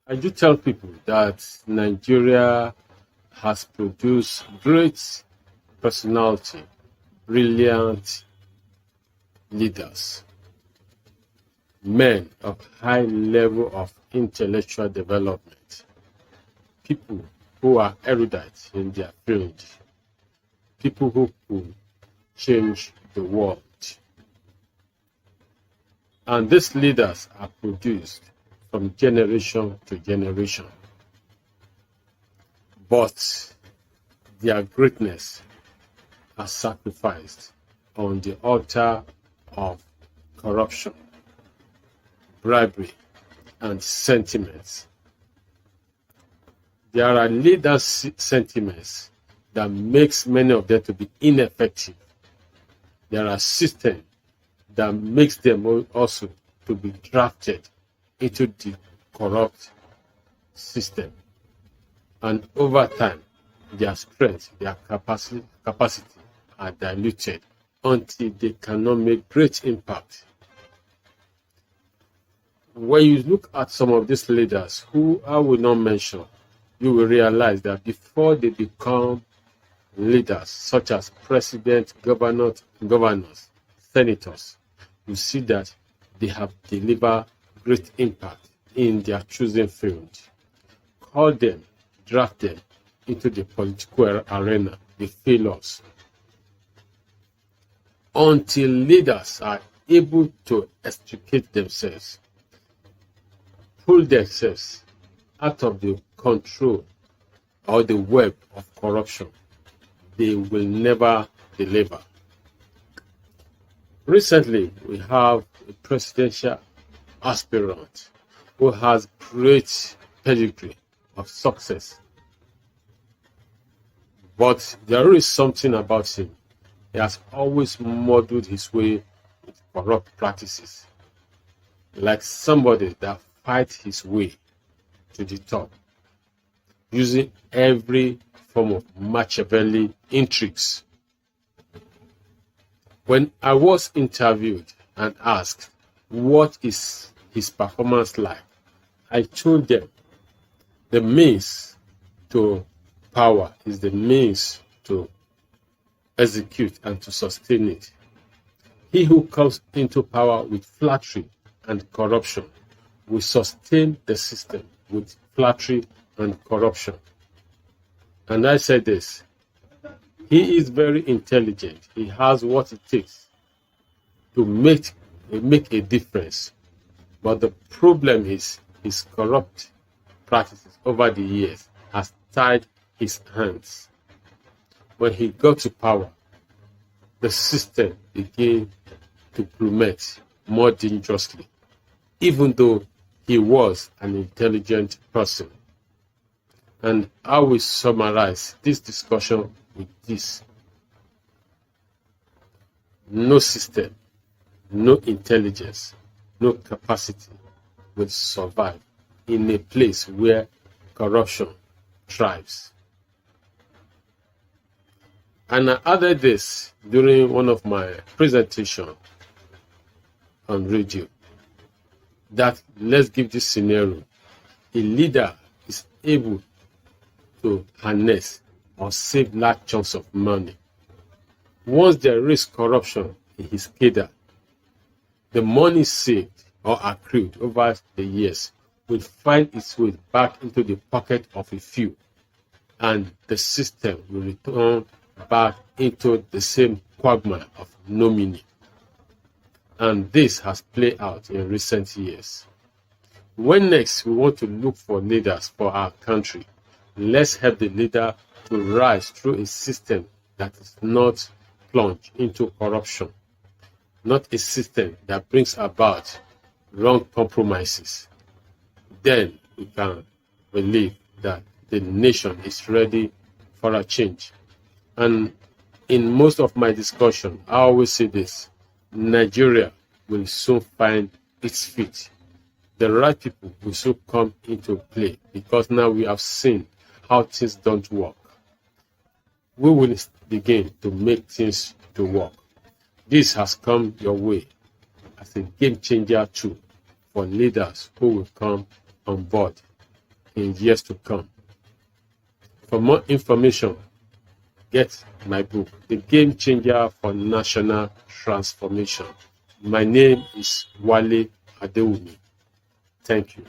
I do tell people that Nigeria has produced great personality, brilliant leaders, men of high level of intellectual development, people who are erudite in their field, people who could change the world. And these leaders are produced from generation to generation. But their greatness are sacrificed on the altar of corruption, bribery, and sentiments. There are leaders' sentiments that makes many of them to be ineffective. There are systems that makes them also to be drafted into the corrupt system. And over time, their strength, their capacity are diluted until they cannot make great impact. When you look at some of these leaders, who I will not mention, you will realize that before they become leaders, such as president, governors, senators, you see that they have delivered great impact in their chosen field. Call them, draft them into the political arena, the failures. Until leaders are able to extricate themselves, pull themselves out of the control or the web of corruption, they will never deliver. Recently, we have a presidential aspirant who has great pedigree of success. But there is something about him. He has always muddled his way with corrupt practices, like somebody that fights his way to the top, using every form of Machiavelli intrigues. When I was interviewed and asked what is his performance like, I told them the means to power is the means to execute and to sustain it. He who comes into power with flattery and corruption will sustain the system with flattery and corruption. And I said this, he is very intelligent. He has what it takes to make a difference. But the problem is his corrupt practices over the years has tied his hands. When he got to power, the system began to plummet more dangerously, even though he was an intelligent person. And I will summarize this discussion with this. No system, no intelligence, no capacity will survive in a place where corruption thrives. And I added this during one of my presentations on radio, that let's give this scenario. A leader is able to harness or save large chunks of money. Once there is corruption in his cadre, the money saved or accrued over the years will find its way back into the pocket of a few, and the system will return back into the same quagmire of no meaning. And this has played out in recent years. When next we want to look for leaders for our country, let's help the leader to rise through a system that is not plunged into corruption, not a system that brings about wrong compromises. Then we can believe that the nation is ready for a change. And in most of my discussion, I always say this, Nigeria will soon find its feet. The right people will soon come into play, because now we have seen how things don't work. We will begin to make things to work. This has come your way as a game changer too for leaders who will come on board in years to come. For more information, get my book, The Game Changer for National Transformation. My name is Wale Adewumi. Thank you.